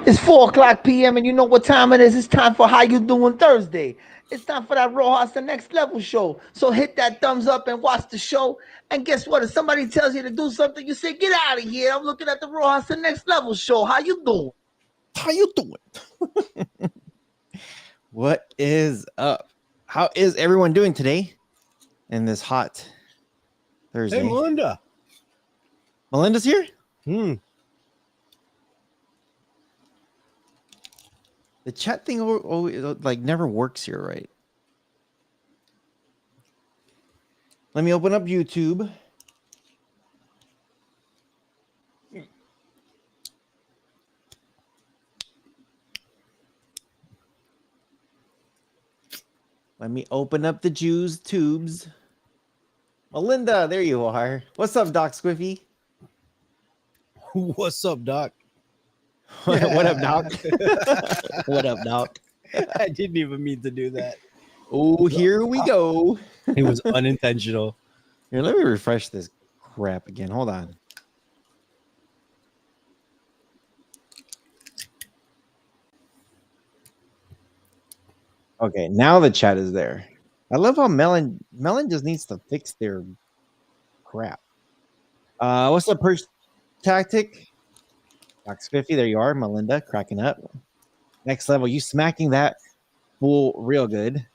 It's 4 o'clock p.m. and you know what time it is. It's time for How You Doing Thursday. It's time for that Rojas the Next Level show. So hit that thumbs up and watch the show. And guess what? If somebody tells you to do something, you say, "Get out of here. I'm looking at the Rojas the Next Level show. How you doing?" How you doing? What is up? How is everyone doing today in this hot Thursday? Hey, Melinda. Melinda's here? The chat thing like never works here, right? Let me open up YouTube. Let me open up the Jews tubes. Melinda, there you are. What's up, Doc Squiffy? What's up, Doc? What up, Doc? What up, Doc? I didn't even mean to do that. Oh, here we go. It was unintentional. Here, let me refresh this crap again. Hold on. Okay, now the chat is there. I love how Melon just needs to fix their crap. What's the first tactic? Box 50, there you are, Melinda, cracking up. Next level, you smacking that fool real good.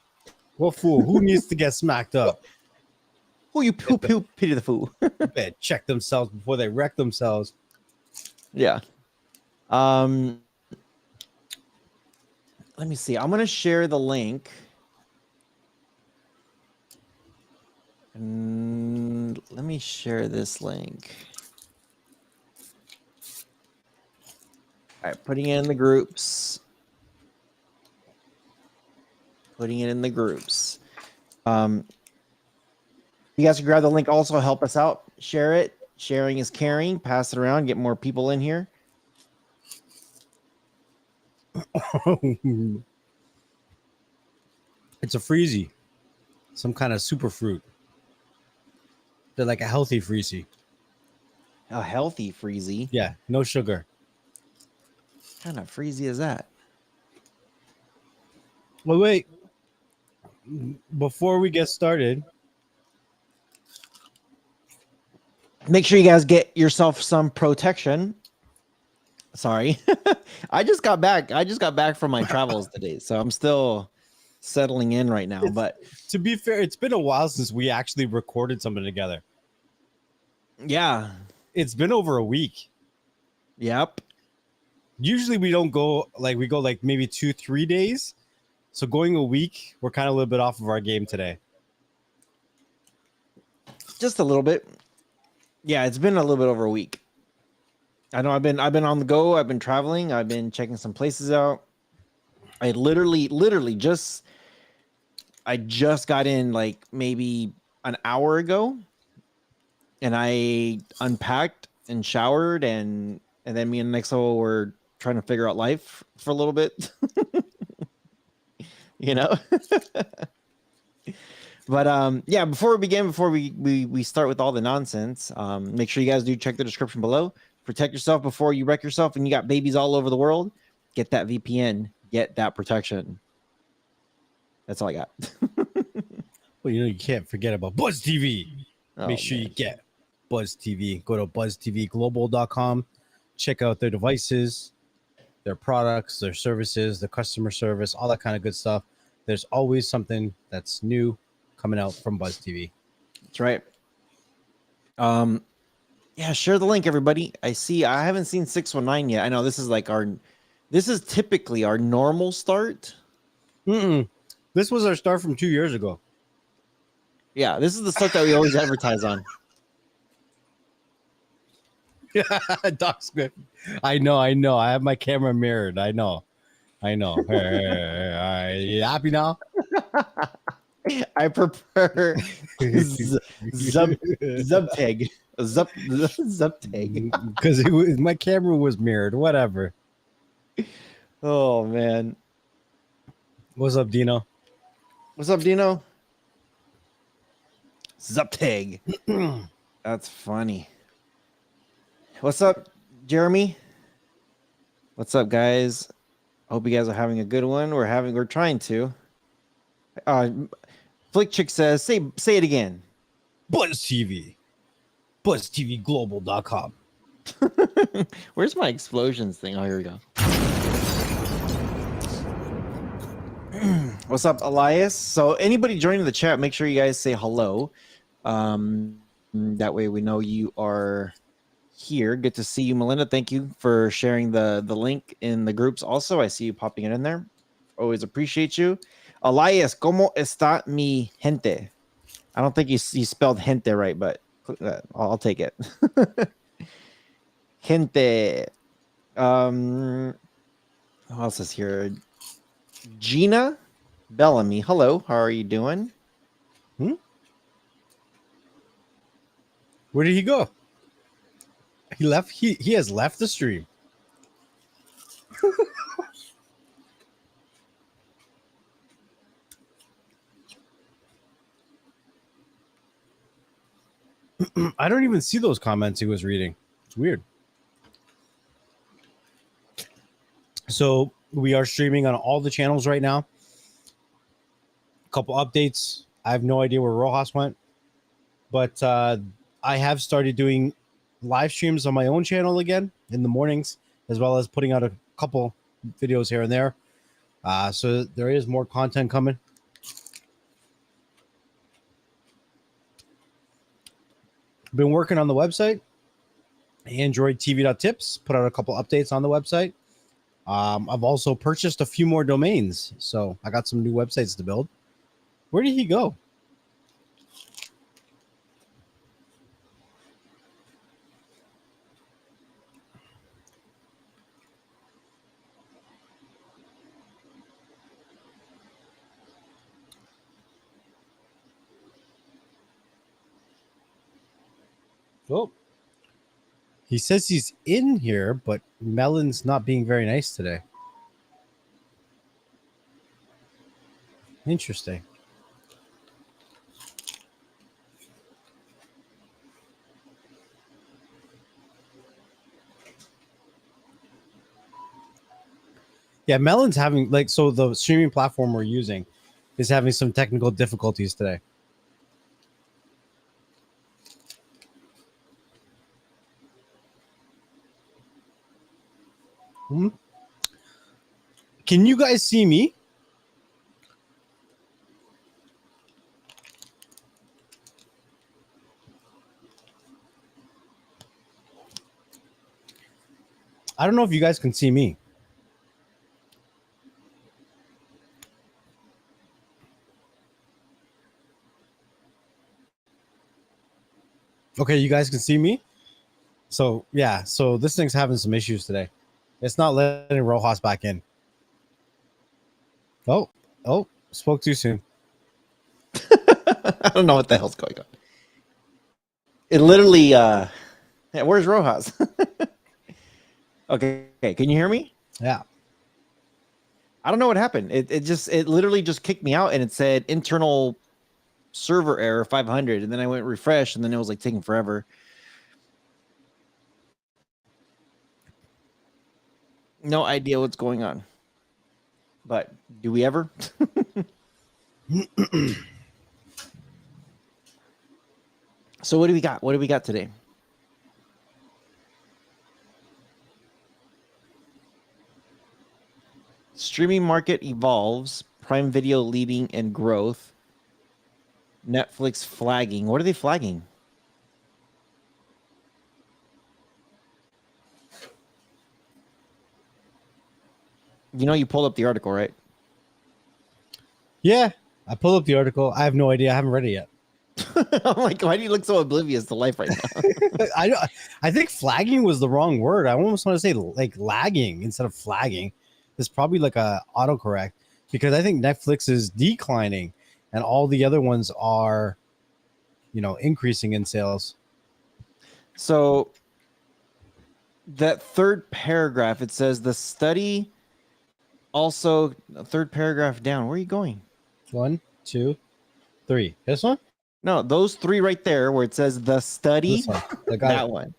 What fool? Who needs to get smacked up? Who you pity the fool. Better check themselves before they wreck themselves. Yeah. Let me see. I'm gonna share the link. And let me share this link. All right, putting it in the groups. Putting it in the groups. You guys can grab the link. Also help us out. Share it. Sharing is caring. Pass it around. Get more people in here. It's a freezy. Some kind of super fruit. They're like a healthy freezy. A healthy freezy. Yeah, no sugar. What kind of freezy is that? Well, wait. Before we get started, make sure you guys get yourself some protection. Sorry. I just got back from my travels today, so I'm still settling in right now. But to be fair, it's been a while since we actually recorded something together. Yeah. It's been over a week. Yep. Usually we don't go we go maybe 2-3 days. So going a week, we're kind of a little bit off of our game today. Just a little bit. Yeah, it's been a little bit over a week. I know I've been on the go. I've been traveling. I've been checking some places out. I literally just got in like maybe an hour ago, and I unpacked and showered, and then me and Nixo were trying to figure out life for a little bit. You know. But yeah, before we start with all the nonsense, make sure you guys do check the description below. Protect yourself before you wreck yourself, and you got babies all over the world. Get that VPN, get that protection. That's all I got. Well, you can't forget about Buzz TV. Make sure you get Buzz TV. Go to buzztvglobal.com. Check out their devices, their products, their services, the customer service, all that kind of good stuff. There's always something that's new coming out from Buzz TV. That's right. Yeah, share the link, everybody. I haven't seen 619 yet. I know this is typically our normal start. This was our start from 2 years ago. Yeah, this is the stuff that we always advertise on. Doc Swift. I know. I have my camera mirrored. I know. Hey, you happy now? I prefer Zubtag. Zubtag. Because my camera was mirrored. Whatever. Oh, man. What's up, Dino? What's up, Dino? Zubtag. That's funny. What's up, Jeremy? What's up, guys? Hope you guys are having a good one. We're trying to. Flick Chick says, say it again. Buzz TV. BuzzTVGlobal.com. Where's my explosions thing? Oh, here we go. What's up, Elias? So anybody joining the chat, make sure you guys say hello. That way we know you are here. Good to see you, Melinda. Thank you for sharing the link in the groups. Also, I see you popping it in there. Always appreciate you. Elias, ¿cómo está mi gente? I don't think you spelled gente right, but I'll take it. Gente. Who else is here? Gina Bellamy. Hello, how are you doing? Where did he go? He left. He has left the stream. I don't even see those comments he was reading. It's weird. So we are streaming on all the channels right now. A couple updates. I have no idea where Rojas went, but I have started doing live streams on my own channel again in the mornings, as well as putting out a couple videos here and there. So there is more content coming. Been working on the website, AndroidTV.tips. Put out a couple updates on the website. I've also purchased a few more domains, so I got some new websites to build. Where did he go? Oh, he says he's in here, but Melon's not being very nice today. Interesting. Yeah, Melon's having so the streaming platform we're using is having some technical difficulties today. Can you guys see me? I don't know if you guys can see me. Okay, you guys can see me? So, yeah, so this thing's having some issues today. It's not letting Rojas back in. Oh, spoke too soon. I don't know what the hell's going on. It literally, yeah, where's Rojas? Okay, can you hear me? Yeah. I don't know what happened. It literally just kicked me out, and it said internal server error 500, and then I went refresh, and then it was like taking forever. No idea what's going on. But do we ever? So what do we got? What do we got today? Streaming market evolves. Prime Video leading in growth. Netflix flagging. What are they flagging? You know, you pulled up the article, right? Yeah, I pulled up the article. I have no idea. I haven't read it yet. I'm like, why do you look so oblivious to life right now? I think flagging was the wrong word. I almost want to say like lagging instead of flagging. It's probably like a autocorrect because I think Netflix is declining and all the other ones are, increasing in sales. So that third paragraph, it says the study also, third paragraph down. Where are you going? 1, 2, 3. This one? No, those three right there where it says the study. This one. I got that it. one.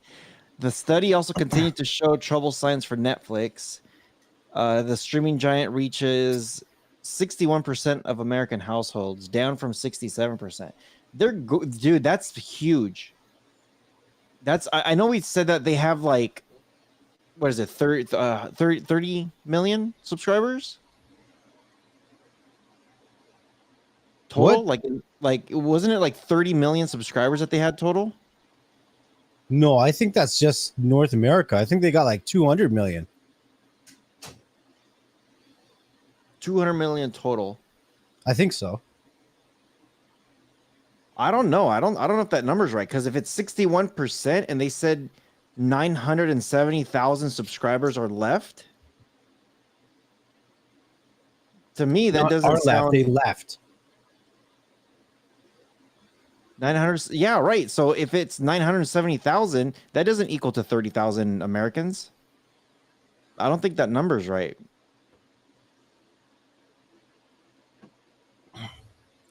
The study also continued to show trouble signs for Netflix. The streaming giant reaches 61% of American households, down from 67%. Dude, that's huge. I know we said that they have like, what is it, 30 million subscribers total? What? Like wasn't it like 30 million subscribers that they had total? No, I think that's just North America. I think they got like 200 million. 200 million total. I think so. I don't know. I don't know if that number's right, because if it's 61% and they said 970,000 subscribers are left, to me that doesn't sound. They left. 900. Yeah, right. So if it's 970,000, that doesn't equal to 30,000 Americans. I don't think that number's right.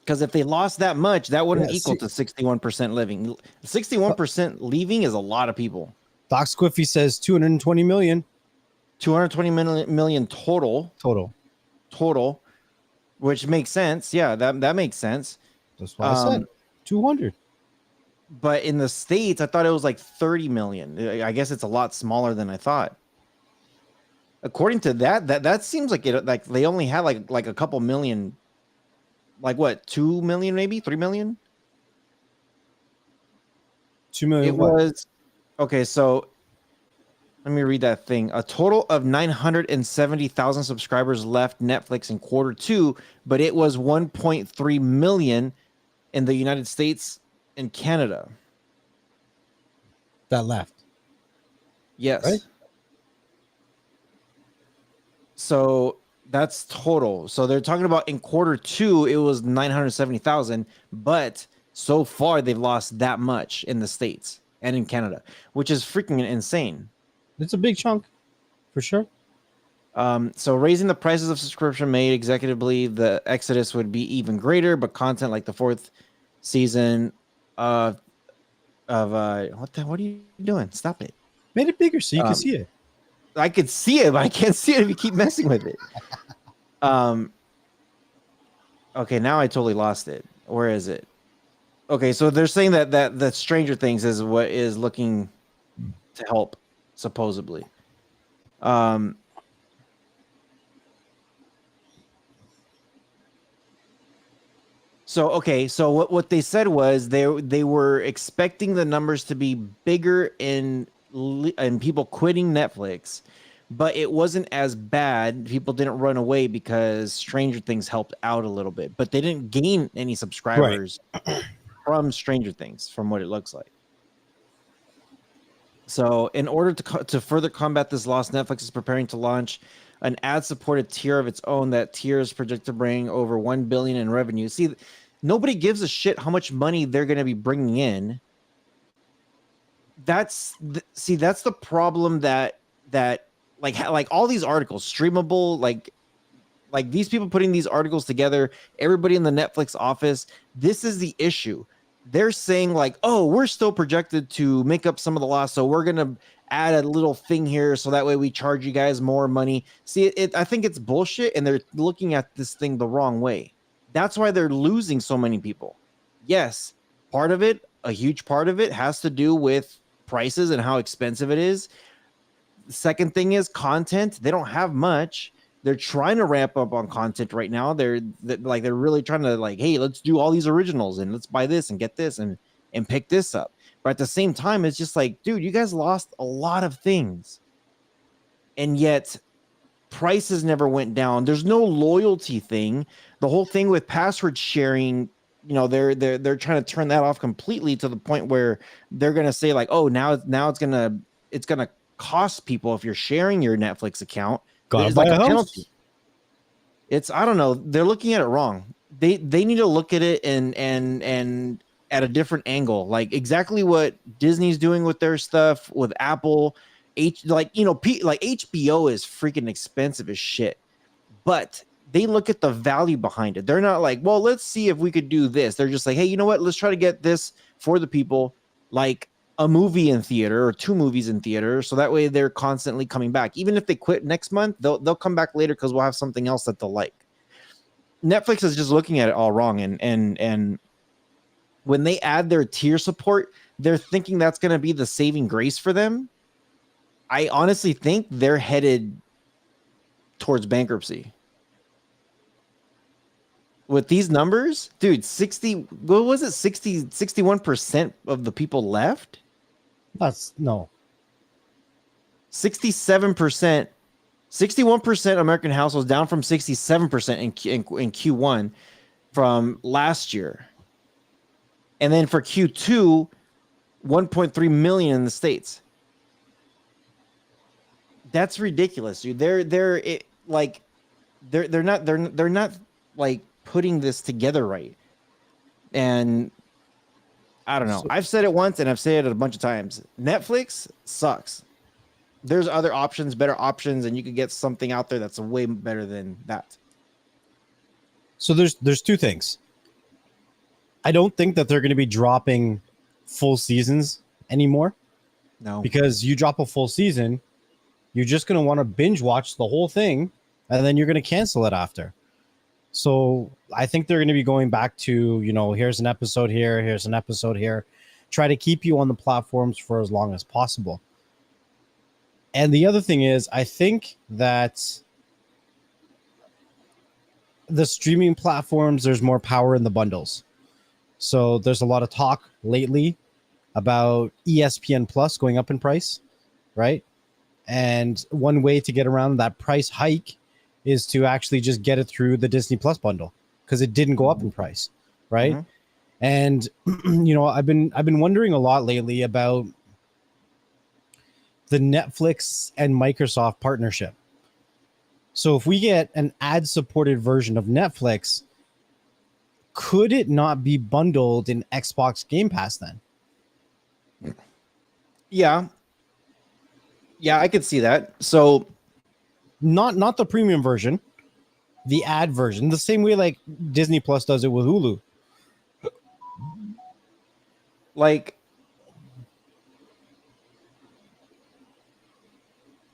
Because if they lost that much, that wouldn't equal to 61% living. 61% leaving is a lot of people. Doc Squiffy says 220 million. 220 million total, which makes sense. Yeah, that makes sense. That's what I said. 200. But in the States, I thought it was like 30 million. I guess it's a lot smaller than I thought. According to that seems like it. Like they only had like a couple million. Like what, 2 million, maybe 3 million? 2 million. It was okay. So let me read that thing. A total of 970,000 subscribers left Netflix in Q2, but it was 1.3 million in the United States and Canada. That left. Yes. Right? So that's total. So they're talking about in Q2, it was 970,000, but so far they've lost that much in the States and in Canada, which is freaking insane. It's a big chunk, for sure. So raising the prices of subscription made executive believe the exodus would be even greater, but content like the fourth season what are you doing? Stop it. Made it bigger so you can see it. I could see it, but I can't see it if you keep messing with it. Okay, now I totally lost it. Where is it? Okay, so they're saying that Stranger Things is what is looking to help, supposedly. So what they said was they were expecting the numbers to be bigger in people quitting Netflix, but it wasn't as bad. People didn't run away because Stranger Things helped out a little bit, but they didn't gain any subscribers from Stranger Things, from what it looks like. So in order to further combat this loss, Netflix is preparing to launch an ad-supported tier of its own. That tier is projected to bring over $1 billion in revenue. See, nobody gives a shit how much money they're going to be bringing in. That's the problem that like all these articles, streamable, like these people putting these articles together, everybody in the Netflix office, this is the issue. They're saying like, oh, we're still projected to make up some of the loss, so we're going to add a little thing here so that way we charge you guys more money. See, I think it's bullshit, and they're looking at this thing the wrong way. That's why they're losing so many people. Yes, part of it, a huge part of it, has to do with prices and how expensive it is. The second thing is content. They don't have much. They're trying to ramp up on content right now. They're really trying to like, hey, let's do all these originals and let's buy this and get this and pick this up. But at the same time, it's just like, dude, you guys lost a lot of things, and yet prices never went down. There's no loyalty thing. The whole thing with password sharing, you know, they're trying to turn that off completely, to the point where they're gonna say like, oh, now it's gonna cost people if you're sharing your Netflix account. Gotta buy a house. Penalty. It's, I don't know. They're looking at it wrong. They need to look at it and at a different angle, like exactly what Disney's doing with their stuff with Apple. Like HBO is freaking expensive as shit, but they look at the value behind it. They're not like, well, let's see if we could do this. They're just like, hey, you know what? Let's try to get this for the people. Like a movie in theater or 2 movies in theater, so that way they're constantly coming back. Even if they quit next month, they'll come back later because we'll have something else that they'll like. Netflix is just looking at it all wrong, and when they add their tier support, they're thinking that's going to be the saving grace for them. I honestly think they're headed towards bankruptcy. With these numbers, dude, 61% of the people left? That's no. 67%, 61% American households, down from 67% in Q1 from last year. And then for Q2, 1.3 million in the States. That's ridiculous, dude. They're not like putting this together right. And I don't know. I've said it once and I've said it a bunch of times. Netflix sucks. There's other options, better options, and you could get something out there that's way better than that. So there's 2 things. I don't think that they're going to be dropping full seasons anymore. No. Because you drop a full season, you're just going to want to binge watch the whole thing, and then you're going to cancel it after. So I think they're going to be going back to, here's an episode here, here's an episode here. Try to keep you on the platforms for as long as possible. And the other thing is, I think that the streaming platforms, there's more power in the bundles. So there's a lot of talk lately about ESPN Plus going up in price, right? And one way to get around that price hike is to actually just get it through the Disney Plus bundle, because it didn't go up in price, right? Mm-hmm. And I've been wondering a lot lately about the Netflix and Microsoft partnership. So if we get an ad-supported version of Netflix, could it not be bundled in Xbox Game Pass then? Yeah, I could see that. So not the premium version, the ad version, the same way like Disney Plus does it with Hulu.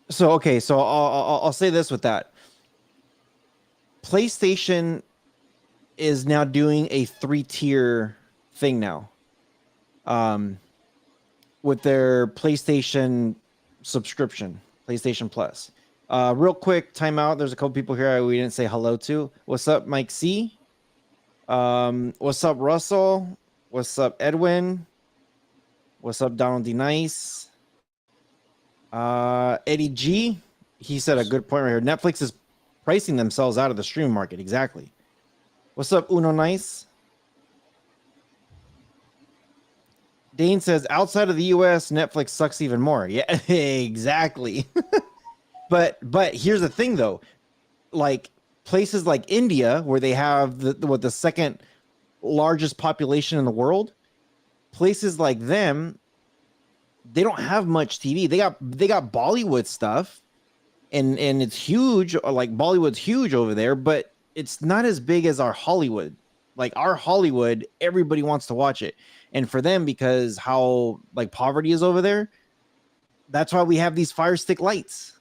So I'll say this with that. PlayStation is now doing a 3-tier thing now. With their PlayStation subscrition, PlayStation Plus. Real quick, timeout. There's a couple people here we didn't say hello to. What's up, Mike C? What's up, Russell? What's up, Edwin? What's up, Donald D. Nice? Eddie G, he said a good point right here. Netflix is pricing themselves out of the streaming market. Exactly. What's up, Uno Nice? Dane says outside of the US, Netflix sucks even more. Yeah, exactly. but here's the thing though, like places like India, where they have the second largest population in the world, places like them, they don't have much TV. They got Bollywood stuff, and it's huge. Like Bollywood's huge over there, but it's not as big as our Hollywood. Like our Hollywood, everybody wants to watch it, and for them, because how like poverty is over there, that's why we have these Fire Stick lights.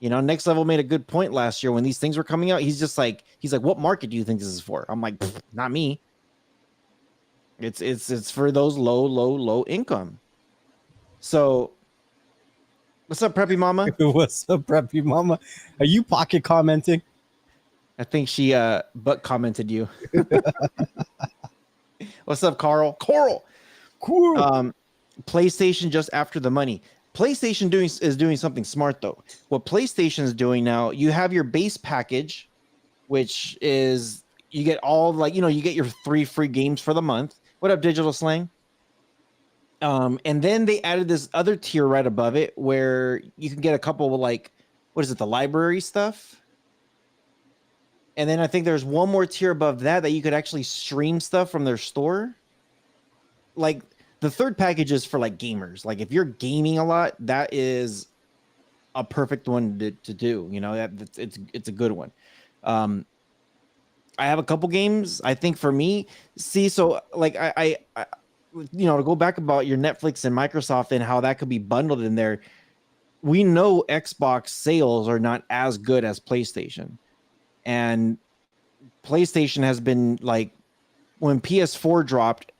Next Level made a good point last year when these things were coming out. He's like, what market do you think this is for? I'm like, not me. It's for those low income. So, what's up, Preppy Mama? What's up, Preppy Mama? Are you pocket commenting? I think she butt commented you. What's up, Carl? Coral. PlayStation just after the money. PlayStation is doing something smart though. What PlayStation is doing now, you have your base package, which is you get all you get your 3 free games for the month. What up, Digital Slang? And then they added this other tier right above it where you can get a couple of the library stuff. And then I think there's one more tier above that you could actually stream stuff from their store. Like the third package is for like gamers. Like if you're gaming a lot, that is a perfect one to do. It's a good one. I have a couple games. I think for me, so like I to go back about your Netflix and Microsoft and how that could be bundled in there. We know Xbox sales are not as good as PlayStation, and PlayStation has been like, when PS4 dropped.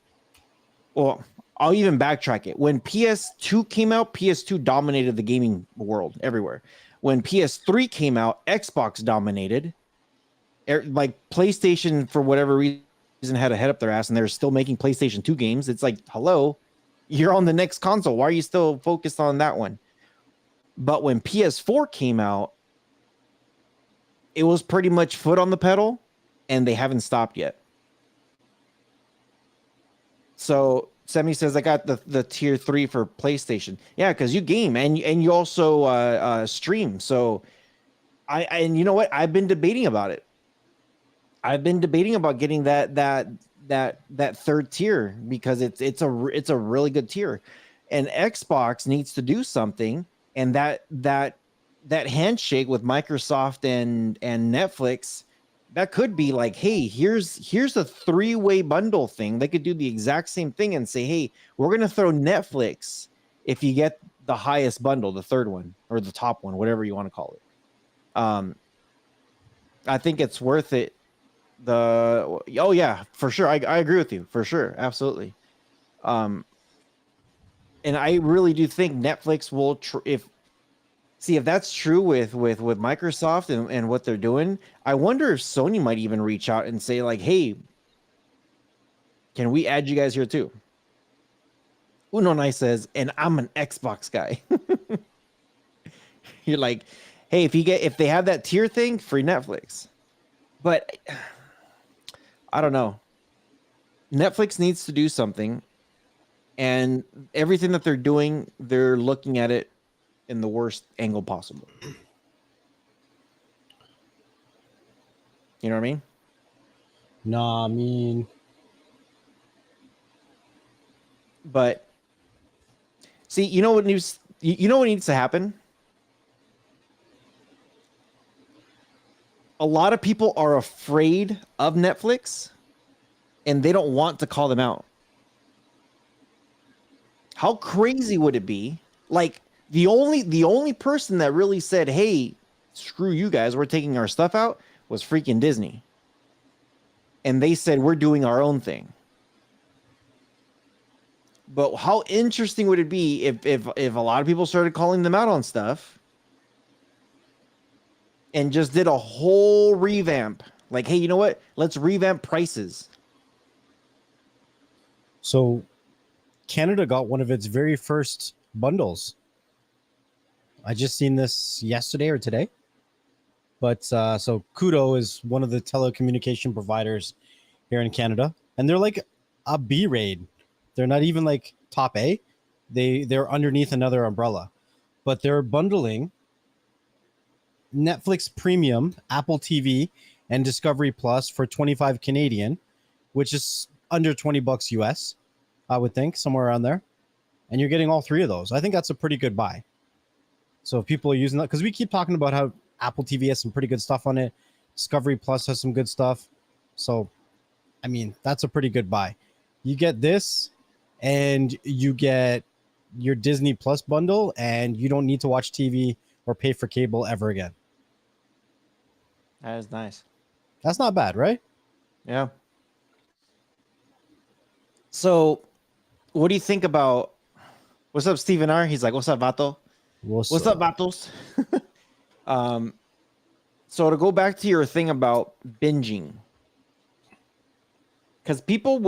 Well, I'll even backtrack it. When PS2 came out, PS2 dominated the gaming world everywhere. When PS3 came out, Xbox dominated. Like PlayStation, for whatever reason, had a head up their ass, and they're still making PlayStation 2 games. It's like, hello, you're on the next console. Why are you still focused on that one? But when PS4 came out, it was pretty much foot on the pedal, and they haven't stopped yet. So Semi says, I got the tier 3 for PlayStation. Yeah, because you game and you also stream. So and you know what? I've been debating about it. I've been debating about getting that third tier, because it's a really good tier, and Xbox needs to do something. And that handshake with Microsoft and Netflix, that could be like, hey, here's a 3-way bundle thing. They could do the exact same thing and say, hey, we're gonna throw Netflix if you get the highest bundle, the third one or the top one, whatever you want to call it. I think it's worth it. Oh yeah, for sure. I agree with you, for sure, absolutely. And I really do think Netflix will if that's true with Microsoft and what they're doing. I wonder if Sony might even reach out and say like, hey, can we add you guys here too? Uno Nice says, and I'm an Xbox guy. You're like, hey, if they have that tier thing, free Netflix. But I don't know. Netflix needs to do something, and everything that they're doing, they're looking at it in the worst angle possible. You know what I mean? Nah, I mean, but see, you know what needs to happen? A lot of people are afraid of Netflix, and they don't want to call them out. How crazy would it be? Like, the only person that really said, hey, screw you guys, we're taking our stuff out, was freaking Disney. And they said, we're doing our own thing. But how interesting would it be if a lot of people started calling them out on stuff and just did a whole revamp? Like, hey, you know what? Let's revamp prices. so Canada got one of its very first bundles. I just seen this yesterday or today. But so Koodo is one of the telecommunication providers here in Canada, and they're like a B raid. They're not even like top A. They're underneath another umbrella, but they're bundling Netflix Premium, Apple TV, and Discovery Plus for 25 Canadian, which is under $20 US, I would think, somewhere around there. And you're getting all three of those. I think that's a pretty good buy. So if people are using that, because we keep talking about how Apple TV has some pretty good stuff on it, Discovery Plus has some good stuff. So, I mean, that's a pretty good buy. You get this, and you get your Disney Plus bundle, and you don't need to watch TV or pay for cable ever again. That is nice. That's not bad, right? Yeah. So, what do you think about? What's up, Steven R? He's like, "What's up, Vato? What's up, Vatos?" So to go back to your thing about binging, because people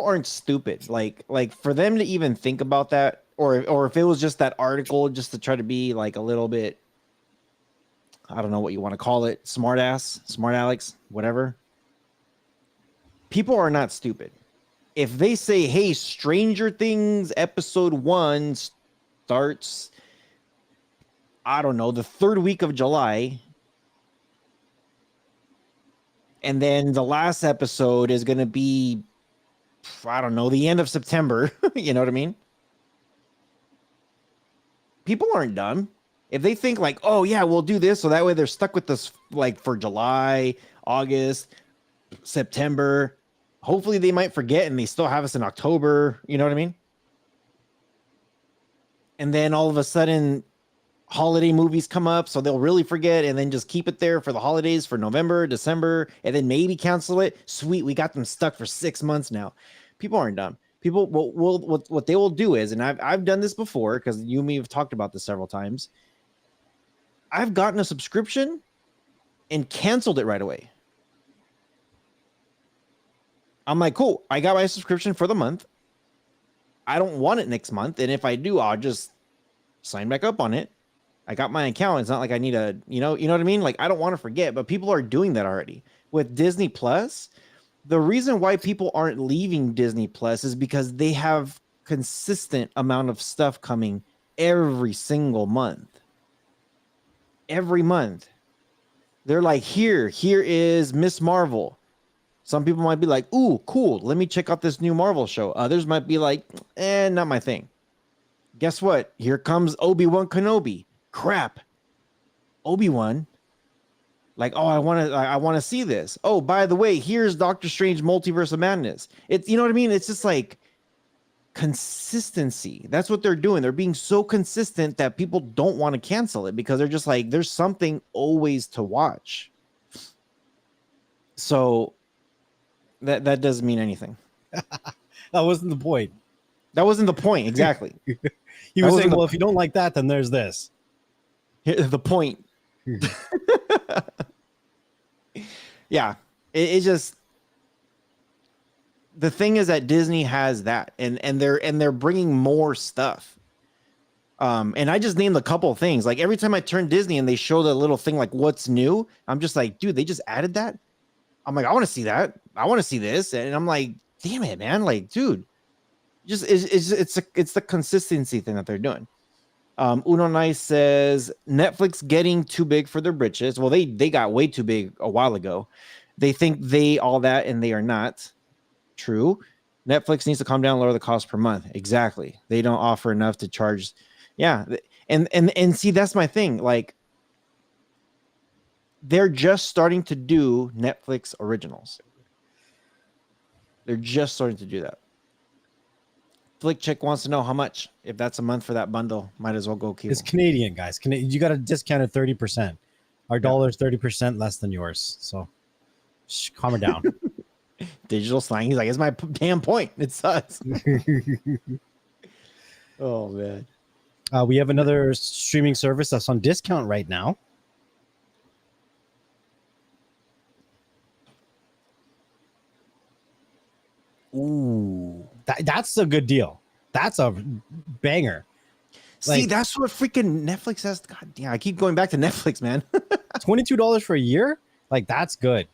aren't stupid. Like for them to even think about that, or if it was just that article, just to try to be like a little bit, I don't know what you want to call it, smart Alex, whatever. People are not stupid. If they say, hey, Stranger Things episode 1 starts, I don't know, the third week of July, and then the last episode is going to be, I don't know, the end of September. You know what I mean? People aren't dumb. If they think like, oh yeah, we'll do this, so that way they're stuck with this like for July, August, September. Hopefully they might forget and they still have us in October. You know what I mean? And then all of a sudden, holiday movies come up, so they'll really forget and then just keep it there for the holidays for November, December, and then maybe cancel it. Sweet, we got them stuck for 6 months now. People aren't dumb. People will what they will do is, and I've done this before because you and me have talked about this several times. I've gotten a subscription and canceled it right away. I'm like, cool, I got my subscription for the month. I don't want it next month, and if I do, I'll just sign back up on it. I got my account. It's not like I need a, you know what I mean? Like, I don't want to forget, but people are doing that already. With Disney Plus, the reason why people aren't leaving Disney Plus is because they have consistent amount of stuff coming every single month. Every month. They're like, here is Miss Marvel. Some people might be like, ooh, cool. Let me check out this new Marvel show. Others might be like, not my thing. Guess what? Here comes Obi-Wan Kenobi. Crap. Obi-Wan. Like, oh, I want to see this. Oh, by the way, here's Doctor Strange Multiverse of Madness. It's, you know what I mean? It's just like consistency. That's what they're doing. They're being so consistent that people don't want to cancel it because they're just like, there's something always to watch. So that doesn't mean anything. That wasn't the point. That wasn't the point. Exactly. He was saying, well, if you don't like that, then there's this. The point. Yeah. It just, the thing is that Disney has that and they're bringing more stuff. And I just named a couple of things. Like every time I turn Disney and they show the little thing, like what's new, I'm just like, dude, they just added that. I'm like, I want to see that. I want to see this. And I'm like, damn it, man. Like, dude, just it's the consistency thing that they're doing. Uno Nice says Netflix getting too big for their britches. Well, they got way too big a while ago. They think they all that and they are not. True. Netflix needs to calm down, lower the cost per month. Exactly. They don't offer enough to charge. Yeah. And see, that's my thing. Like, they're just starting to do Netflix originals. They're just starting to do that. Flick Chick wants to know how much. If that's a month for that bundle, might as well go cable. It's Canadian, guys. You got a discounted 30%. Our dollar's 30% less than yours. So calm it down. Digital slang. He's like, it's my damn point. It sucks. Oh, man. We have another streaming service that's on discount right now. Ooh, that's a good deal. That's a banger. See, that's what freaking Netflix has. God damn, I keep going back to Netflix, man. $22 for a year? Like, that's good.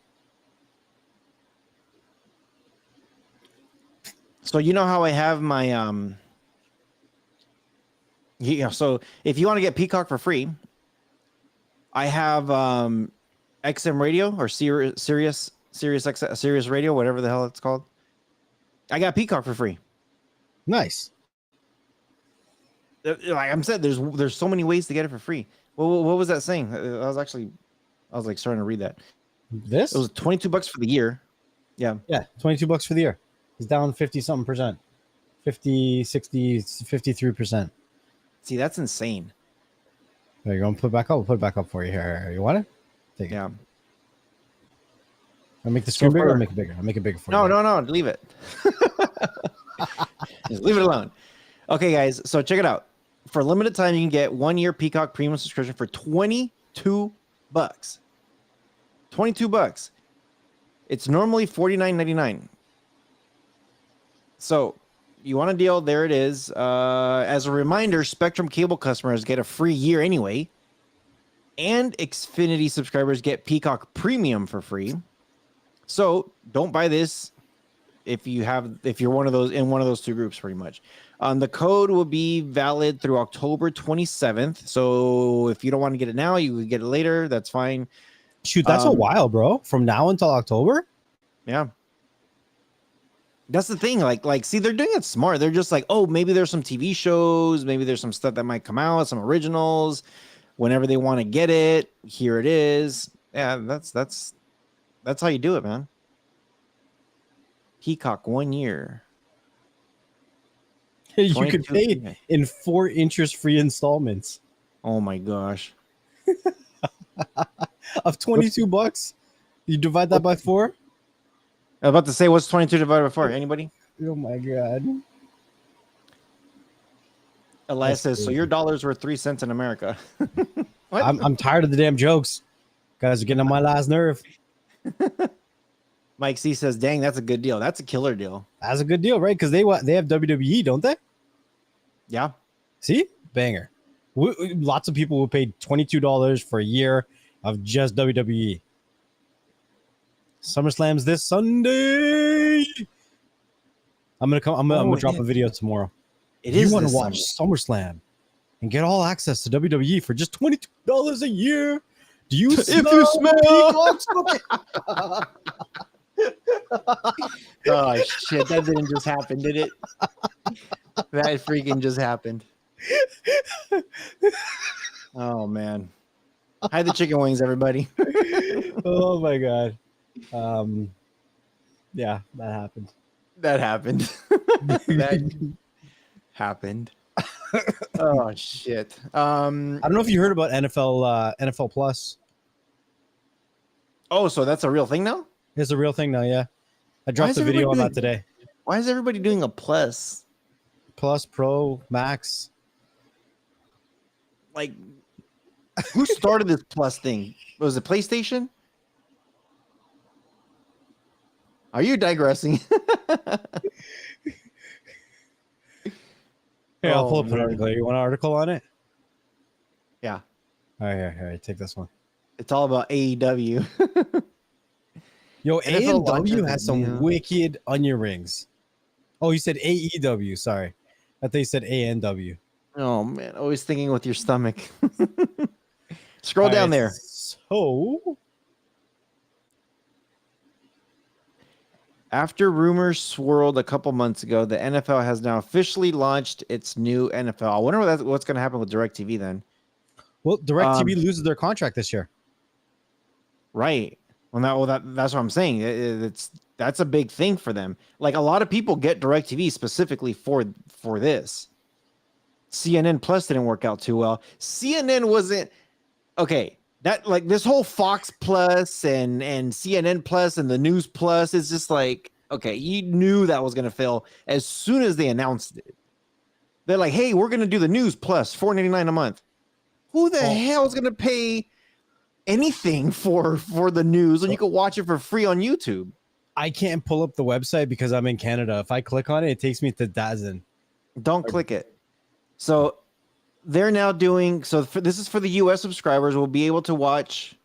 So you know how I have my so if you want to get Peacock for free, I have XM Radio or Sirius Radio, whatever the hell it's called. I got Peacock for free. Nice. Like I'm said, there's so many ways to get it for free. Well, what was that saying? I was like starting to read that. This? It was $22 for the year. Yeah. Yeah, $22 for the year. It's down 50 something percent. 50, 60, 53%. See, that's insane. There you go. Put it back up. We'll put it back up for you here. You want it? Take it. Yeah. I'll make the screen bigger or make it bigger? I'll make it bigger for you. No. Leave it. Just leave it alone. Okay, guys. So check it out. For a limited time, you can get 1 year Peacock premium subscription for $22. $22. It's normally $49.99. So you want a deal? There it is. As a reminder, Spectrum cable customers get a free year anyway, and Xfinity subscribers get Peacock Premium for free. So don't buy this if you're one of those two groups, pretty much. The code will be valid through October 27th. So if you don't want to get it now, you can get it later. That's fine. Shoot, that's a while, bro. From now until October? Yeah. That's the thing. Like, see, they're doing it smart. They're just like, oh, maybe there's some TV shows, maybe there's some stuff that might come out, some originals. Whenever they want to get it, here it is. Yeah, that's how you do it, man. Peacock 1 year. You could 22 pay in 4 interest-free installments Oh my gosh. of $22. You divide that by 4. I was about to say, what's 22 divided by 4? Anybody? Oh my god. Elias That's says, so crazy. your dollar's worth 3 cents in America. What? I'm tired of the damn jokes. Guys are getting on my last nerve. Mike C says, dang, that's a good deal. That's a killer deal. That's a good deal, right? Because they have WWE, don't they? Yeah. See, banger. Lots of people will pay $22 for a year of just WWE. SummerSlam's this Sunday. I'm gonna drop a video tomorrow. It You is want to this watch Sunday. SummerSlam and get all access to WWE for just $22 a year? Do you If you smell smell- peacocks cooking? Oh, shit. That didn't just happen, did it? That freaking just happened. Oh, man. Hide the chicken wings, everybody. Oh my god. Yeah, that happened. That happened. That happened. Oh, shit. I don't know if you heard about NFL Plus. Oh, so that's a real thing now? It's a real thing now, yeah. I dropped is a video on everybody that today. Why is everybody doing a plus? Plus, Pro, Max. Like, who started this plus thing? Was it PlayStation? Are you digressing? Here, I'll pull Oh, up an man. article. You want an article on it? Yeah. All right, here, take this one. It's all about AEW. Yo, NFL A&W launches has some a new- wicked onion rings. Oh, you said AEW. Sorry. I thought you said A&W. Oh, man. Always thinking with your stomach. Scroll All down right, there. So, After rumors swirled a couple months ago, the NFL has now officially launched its new NFL. I wonder what's going to happen with DirecTV then. well, DirecTV loses their contract this year. Right. That's what I'm saying. That's a big thing for them. Like, a lot of people get DirecTV specifically for this. CNN Plus didn't work out too well. CNN wasn't okay. That, like, this whole Fox Plus and CNN Plus and the News Plus is just like, okay, you knew that was going to fail as soon as they announced it. They're like, hey, we're going to do the News Plus, $4.99 a month. Who the hell is going to pay anything for the news when you can watch it for free on YouTube? I can't pull up the website because I'm in Canada. If I click on it, it takes me to DAZN. Don't click it. So they're now doing this is for the US subscribers. We'll be able to watch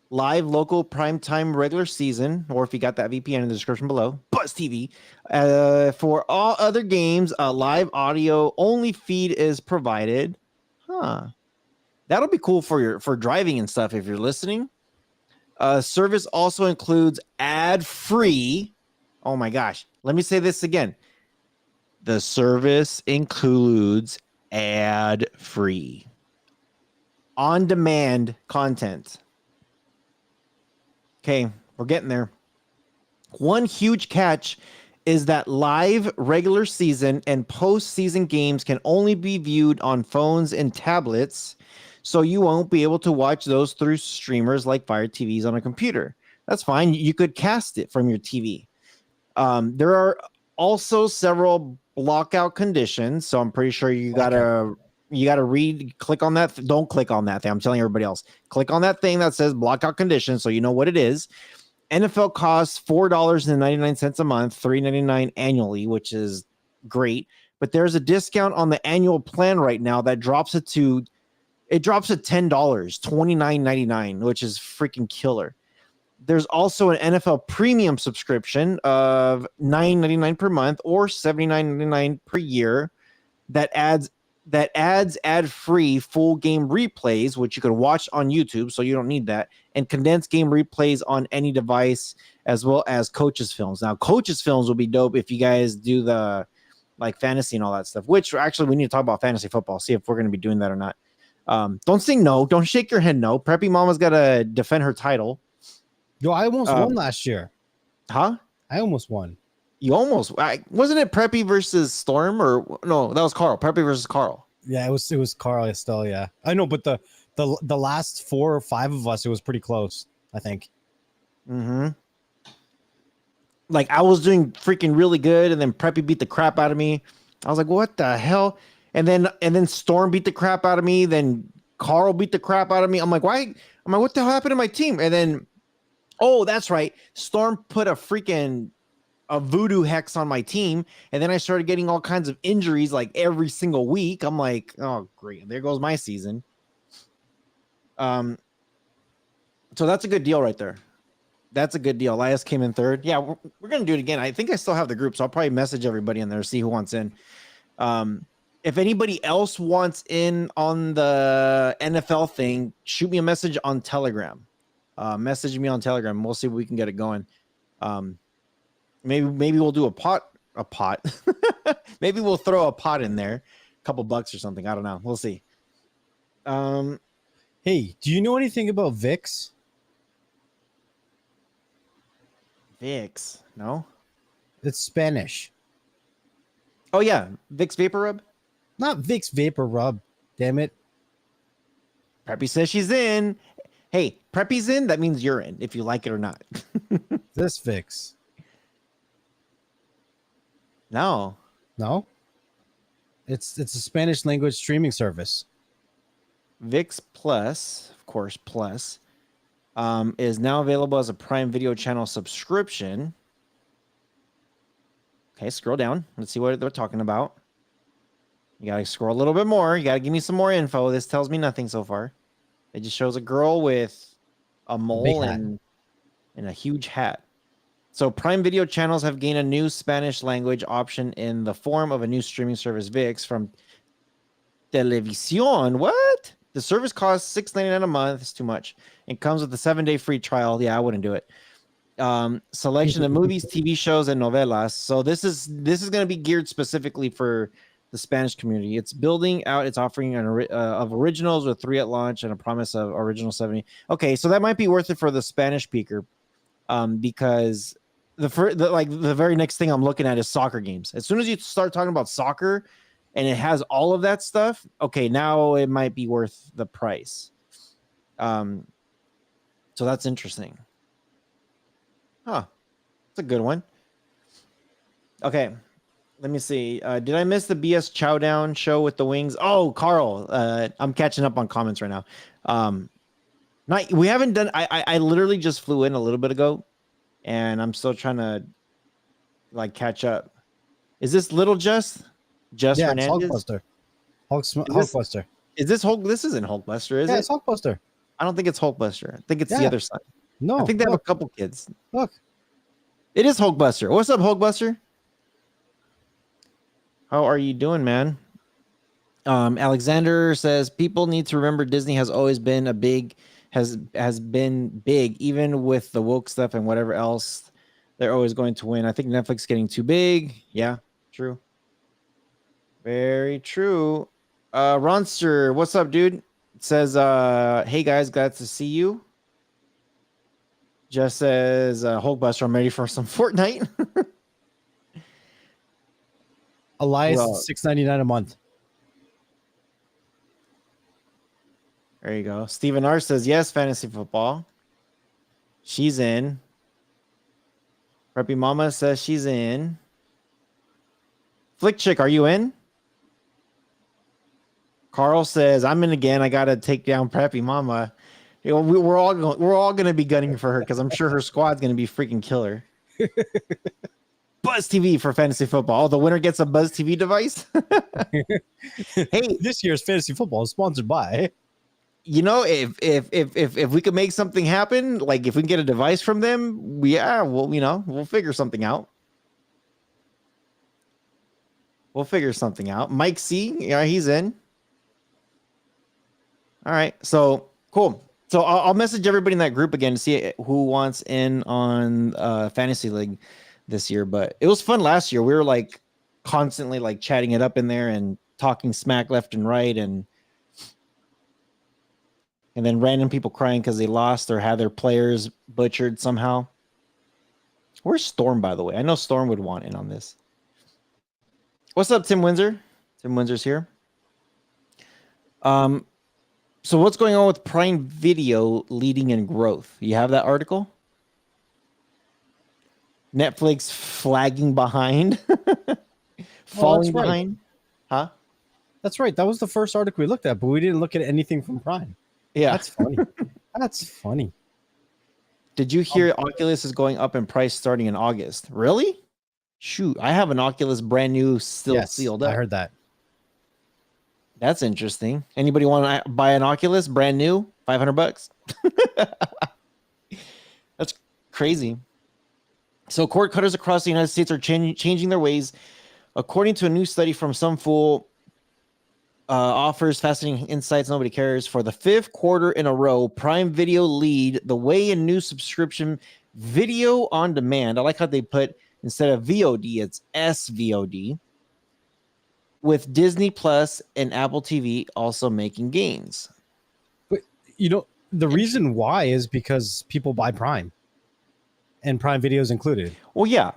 live local primetime regular season, or if you got that VPN in the description below, Buzz TV. For all other games, a live audio only feed is provided. That'll be cool for driving and stuff if you're listening. Service also includes ad-free. Oh my gosh. Let me say this again. The service includes ad-free on-demand content. Okay, we're getting there. One huge catch is that live regular season and postseason games can only be viewed on phones and tablets, so you won't be able to watch those through streamers like Fire TVs on a computer. That's fine. You could cast it from your TV. There are also several blockout conditions, so I'm pretty sure you gotta click on that. Don't click on that thing. I'm telling everybody else. Click on that thing that says blockout conditions, so you know what it is. NFL costs $4.99 a month, $3.99 annually, which is great. But there's a discount on the annual plan right now that drops it to $10, $29.99, which is freaking killer. There's also an NFL premium subscription of $9.99 per month or $79.99 per year that adds ad-free full game replays, which you can watch on YouTube, so you don't need that, and condensed game replays on any device, as well as coaches films. Now, coaches films will be dope if you guys do the like fantasy and all that stuff, which actually we need to talk about fantasy football, see if we're going to be doing that or not. Don't say no. Don't shake your head no. Preppy Mama's got to defend her title. Yo, I almost won last year. Huh? I almost won. You almost wasn't it Preppy versus Storm or no? That was Carl. Preppy versus Carl. Yeah, it was Carl Estelle. Yeah, I know, but the last 4 or 5 of us, it was pretty close. I think. Mm-hmm. Like I was doing freaking really good, and then Preppy beat the crap out of me. I was like, what the hell? And then Storm beat the crap out of me. Then Carl beat the crap out of me. I'm like, why? I'm like, what the hell happened to my team? And then, oh, that's right. Storm put a voodoo hex on my team, and then I started getting all kinds of injuries like every single week. I'm like, oh great, there goes my season. So that's a good deal right there. That's a good deal. Elias came in third. Yeah, we're gonna do it again. I think I still have the group, so I'll probably message everybody in there, see who wants in. If anybody else wants in on the NFL thing, shoot me a message on Telegram. Message me on Telegram. We'll see if we can get it going. Maybe we'll do a pot. Maybe we'll throw a pot in there, a couple bucks or something. I don't know. We'll see. Hey, do you know anything about Vicks? Vicks, no. It's Spanish. Oh yeah, Vicks Vapor Rub. Not Vicks Vapor Rub. Damn it. Preppy says she's in. Hey, Preppy's in. That means you're in, if you like it or not. This Vicks. No. It's a Spanish language streaming service. VIX Plus, of course, Plus, is now available as a Prime Video channel subscription. Okay, scroll down. Let's see what they're talking about. You got to scroll a little bit more. You got to give me some more info. This tells me nothing so far. It just shows a girl with a mole and a huge hat. So Prime Video channels have gained a new Spanish language option in the form of a new streaming service, VIX, from Televisión. What? The service costs $6.99 a month. It's too much. It comes with a 7-day free trial. Yeah, I wouldn't do it. Selection of movies, TV shows, and novelas. So this is going to be geared specifically for the Spanish community. It's building out its offering of originals with 3 at launch and a promise of original 70. Okay, so that might be worth it for the Spanish speaker, because the very next thing I'm looking at is soccer games. As soon as you start talking about soccer and it has all of that stuff, okay, now it might be worth the price. So that's interesting. Huh. It's a good one. Okay. Let me see. Did I miss the BS Chowdown show with the wings? Oh, Carl. I'm catching up on comments right now. We haven't done. I literally just flew in a little bit ago, and I'm still trying to like catch up. Is this Little Just Hernandez? It's Hulkbuster. Is this Hulk? This isn't Hulkbuster, is it? It's Hulkbuster. I don't think it's Hulkbuster. I think it's the other side. No, I think they have a couple kids. Look, it is Hulkbuster. What's up, Hulkbuster? How are you doing, man? Alexander says people need to remember Disney has always been has been big, even with the woke stuff and whatever else. They're always going to win. I think Netflix getting too big. Yeah, true. Very true. Ronster, what's up, dude? It says, hey guys, glad to see you. Just says, Hulkbuster, I'm ready for some Fortnite. Elias, $6.99 a month. There you go. Steven R says, yes, fantasy football. She's in. Preppy Mama says she's in. Flick Chick, are you in? Carl says, I'm in again. I got to take down Preppy Mama. You know, we're all going to be gunning for her because I'm sure her squad's going to be freaking killer. Buzz TV for fantasy football. Oh, the winner gets a Buzz TV device. Hey, this year's fantasy football is sponsored by. You know, if we could make something happen, like if we can get a device from them, we'll figure something out. We'll figure something out. Mike C, yeah, he's in. All right, so cool. So I'll message everybody in that group again to see who wants in on Fantasy League this year. But it was fun last year. We were like constantly like chatting it up in there and talking smack left and right, and then random people crying because they lost or had their players butchered somehow. Where's Storm, by the way? I know Storm would want in on this. What's up, Tim Windsor? Tim Windsor's here. So what's going on with Prime Video leading in growth? You have that article? Netflix flagging behind, falling behind. Huh? That's right. That was the first article we looked at, but we didn't look at anything from Prime. Yeah, that's funny. That's funny. Did you hear Oculus is going up in price starting in August? Really? Shoot, I have an Oculus brand new, still sealed up. I heard that. That's interesting. Anybody want to buy an Oculus brand new? $500. That's crazy. So cord cutters across the United States are changing their ways. According to a new study from Some Fool, offers fascinating insights nobody cares. For the 5th quarter in a row, Prime Video lead the way in new subscription video on demand. I like how they put, instead of VOD, it's SVOD. With Disney Plus and Apple TV also making gains. But, the reason why is because people buy Prime. And Prime Video is included. Well, yeah.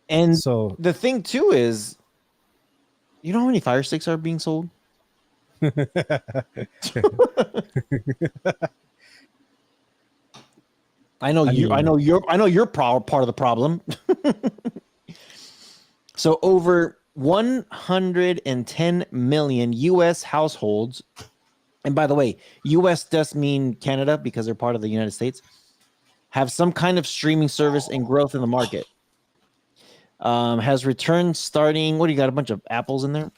And so the thing, too, is, you know how many Fire Sticks are being sold? I know you're part of the problem. So over 110 million U.S. households, and by the way, U.S. does mean Canada because they're part of the United States, have some kind of streaming service and growth in the market. Has returned starting. What do you got? A bunch of apples in there.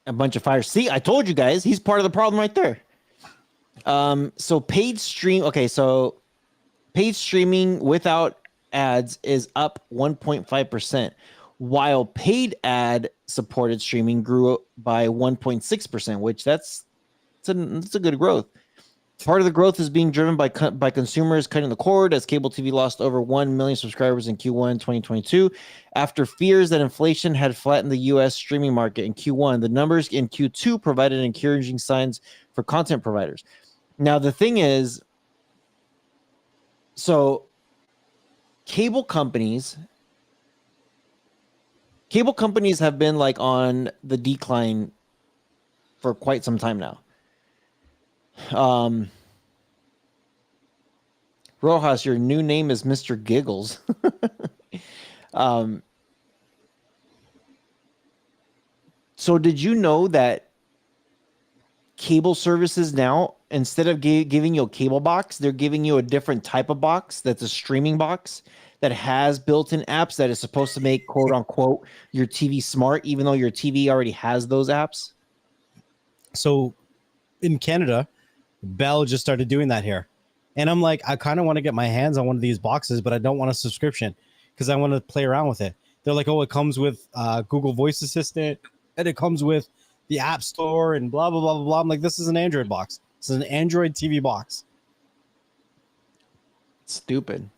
A bunch of fire. See, I told you guys, he's part of the problem right there. So paid streaming without ads is up 1.5%, while paid ad supported streaming grew by 1.6%, which that's a good growth. Part of the growth is being driven by consumers cutting the cord, as cable TV lost over 1 million subscribers in Q1 2022 after fears that inflation had flattened the U.S. streaming market in Q1. The numbers in Q2 provided encouraging signs for content providers. Now, the thing is, so cable companies have been like on the decline for quite some time now. Rojas, your new name is Mr. Giggles. So did you know that cable services now, instead of giving you a cable box, they're giving you a different type of box that's a streaming box that has built-in apps that is supposed to make, quote unquote, your TV smart, even though your TV already has those apps? So in Canada, Bell just started doing that here. And I'm like, I kind of want to get my hands on one of these boxes, but I don't want a subscription because I want to play around with it. They're like, oh, it comes with Google Voice Assistant and it comes with the App Store and blah, blah, blah, blah, blah. I'm like, this is an Android box. This is an Android TV box. Stupid.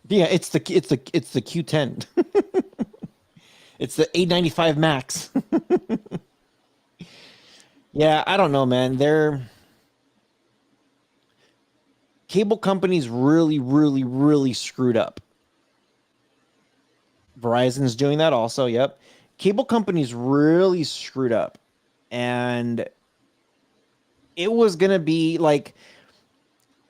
Yeah, it's the Q10. It's the 895 Max. Yeah, I don't know, man. Cable companies really, really, really screwed up. Verizon's doing that also. Yep. Cable companies really screwed up. And it was going to be like,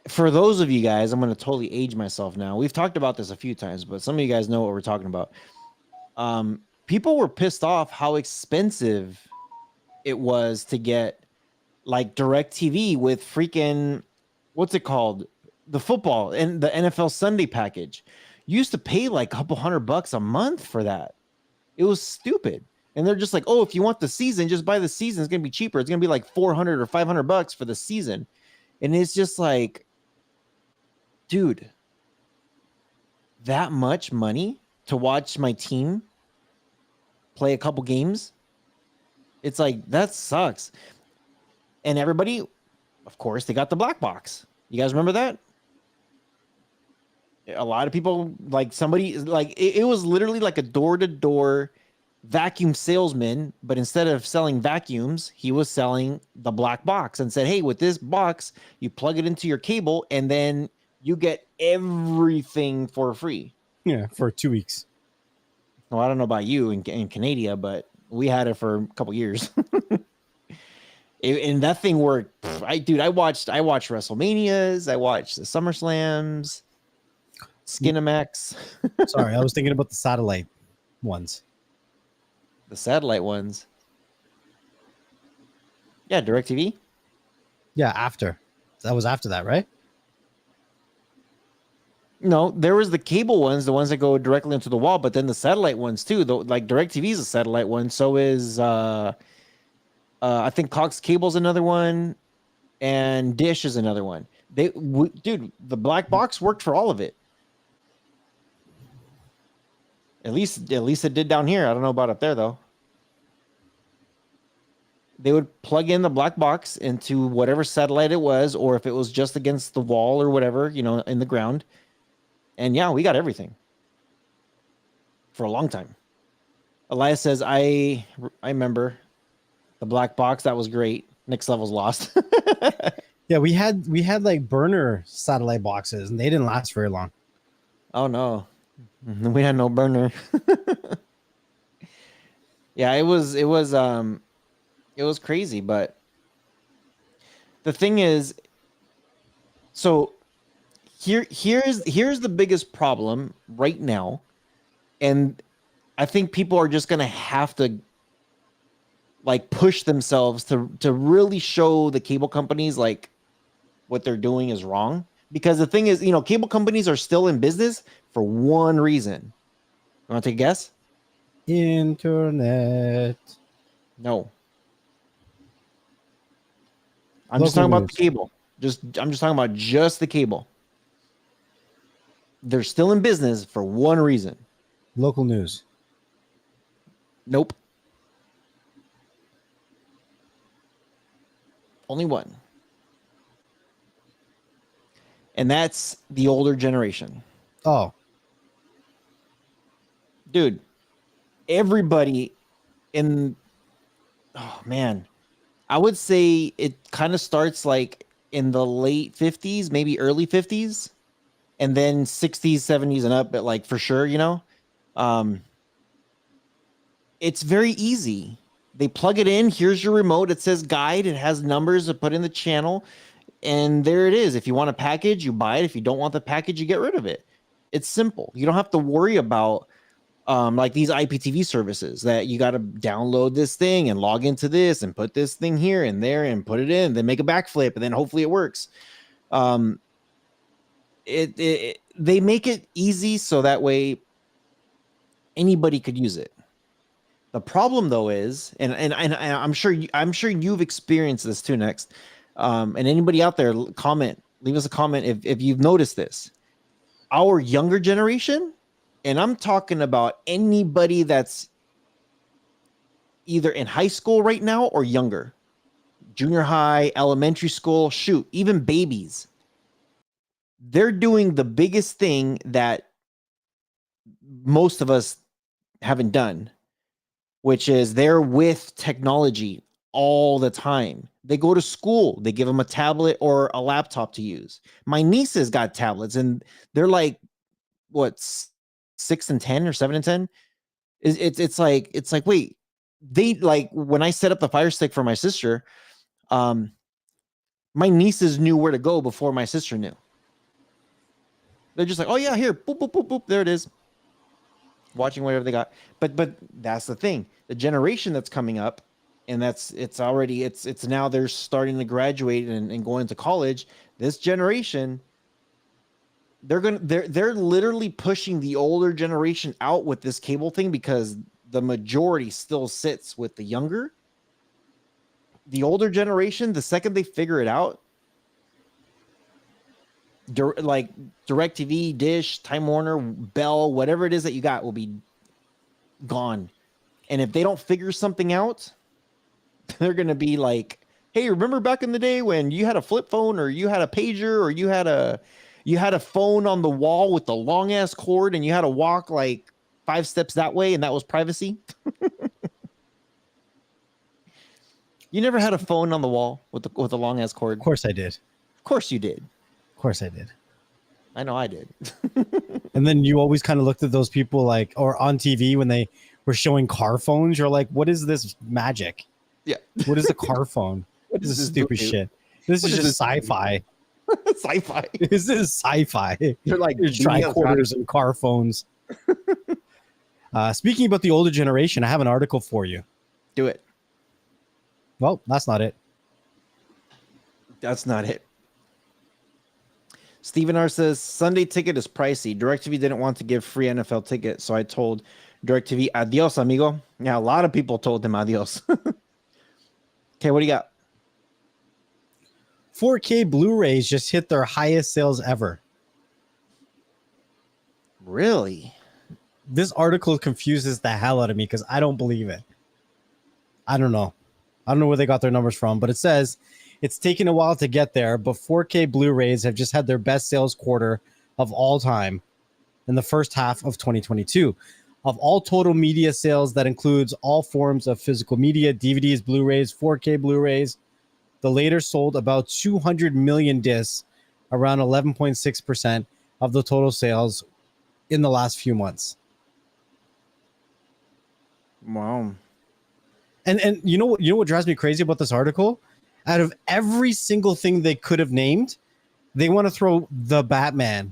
for those of you guys, I'm going to totally age myself now. We've talked about this a few times, but some of you guys know what we're talking about. People were pissed off how expensive it was to get like DirecTV with freaking, what's it called? The football and the NFL Sunday package. You used to pay like a couple $100 a month for that. It was stupid. And they're just like, oh, if you want the season, just buy the season. It's going to be cheaper. It's going to be like $400 or $500 for the season. And it's just like, dude, that much money to watch my team play a couple games? It's like, that sucks. And everybody, of course, they got the black box. You guys remember that? A lot of people, like somebody, like it was literally like a door-to-door vacuum salesman, but instead of selling vacuums, he was selling the black box and said, hey, with this box, you plug it into your cable and then you get everything for free. Yeah, for 2 weeks. Well, I don't know about you in Canada, but we had it for a couple years. And that thing worked. I watched WrestleManias. I watched the SummerSlams, Skinamax. Sorry, I was thinking about the satellite ones. The satellite ones. Yeah, DirecTV. Yeah, after. That was after that, right? No, there was the cable ones, the ones that go directly into the wall, but then the satellite ones too. Like DirecTV is a satellite one. So is I think Cox Cable's another one, and Dish is another one. Dude, the black box worked for all of it. At least it did down here. I don't know about up there though. They would plug in the black box into whatever satellite it was, or if it was just against the wall or whatever, in the ground. And yeah, we got everything for a long time. Elias says, I remember the black box. That was great. Next level's lost. Yeah, we had like burner satellite boxes, and they didn't last very long. Oh no, we had no burner. Yeah, it was crazy, but the thing is, so here's the biggest problem right now, and I think people are just gonna have to like push themselves to really show the cable companies like what they're doing is wrong. Because the thing is, cable companies are still in business for one reason. You want to take a guess? Internet. No. I'm just talking about the cable. I'm just talking about just the cable. They're still in business for one reason. Local news. Nope. Only one. And that's the older generation. Oh. Dude, everybody oh man, I would say it kind of starts like in the late 50s, maybe early 50s, and then 60s, 70s and up, but like for sure, it's very easy. They plug it in. Here's your remote. It says guide. It has numbers to put in the channel. And there it is. If you want a package, you buy it. If you don't want the package, you get rid of it. It's simple. You don't have to worry about like these IPTV services that you got to download this thing and log into this and put this thing here and there and put it in, then make a backflip, and then hopefully it works. They make it easy so that way anybody could use it. The problem though is, and I'm sure you've experienced this too, Next. And anybody out there, leave us a comment if you've noticed this. Our younger generation, and I'm talking about anybody that's either in high school right now or younger, junior high, elementary school, shoot, even babies. They're doing the biggest thing that most of us haven't done, which is they're with technology all the time. They go to school, they give them a tablet or a laptop to use. My nieces got tablets and they're like, what, 6 and 10 or 7 and 10? It's like, wait, they like, when I set up the Fire Stick for my sister, my nieces knew where to go before my sister knew. They're just like, oh yeah, here, boop, boop, boop, boop, there it is. Watching whatever they got. But that's the thing. The generation that's coming up, and it's now they're starting to graduate and going to college. This generation, they're literally pushing the older generation out with this cable thing because the majority still sits with the younger. The older generation, the second they figure it out, like DirecTV, Dish, Time Warner, Bell, whatever it is that you got will be gone. And if they don't figure something out, they're going to be like, hey, remember back in the day when you had a flip phone or you had a pager or you had a phone on the wall with the long ass cord and you had to walk like 5 steps that way and that was privacy? You never had a phone on the wall with the long ass cord? Of course I did. Of course you did. Of course I did. I know I did. And then you always kind of looked at those people like, or on TV when they were showing car phones, you're like, what is this magic? Yeah. What is a car phone? What This is is this stupid voodoo? shit. This What is is just this sci-fi. Sci-fi. This is sci-fi. They're like There's beating us tricorders and car phones. Speaking about the older generation, I have an article for you. Do it. Well, that's not it. That's not it. Steven R says Sunday ticket is pricey. DirecTV didn't want to give free NFL tickets, so I told DirecTV, adios, amigo. Yeah, a lot of people told him adios. Okay, what do you got? 4K Blu-rays just hit their highest sales ever. Really? This article confuses the hell out of me because I don't believe it. I don't know. I don't know where they got their numbers from, but it says it's taken a while to get there, but 4K Blu-rays have just had their best sales quarter of all time in the first half of 2022. Of all total media sales, that includes all forms of physical media, DVDs, Blu-rays, 4K Blu-rays, the later sold about 200 million discs, around 11.6% of the total sales in the last few months. Wow. And you know what drives me crazy about this article? Out of every single thing they could have named, they want to throw the Batman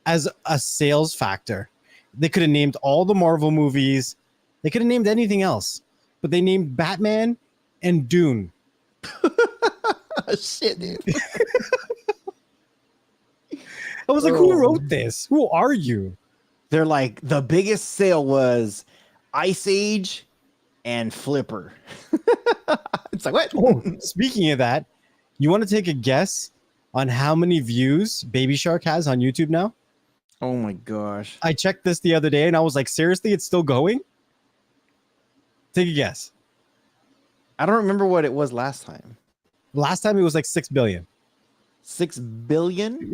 as a sales factor. They could have named all the Marvel movies. They could have named anything else, but they named Batman and Dune. Shit, dude. I was like, who wrote this? Who are you? They're like, the biggest sale was Ice Age and Flipper. It's like, what? Oh, speaking of that, you want to take a guess on how many views Baby Shark has on YouTube now? Oh my gosh. I checked this the other day and I was like, seriously, it's still going? Take a guess. I don't remember what it was last time. Last time it was like 6 billion. 6 billion?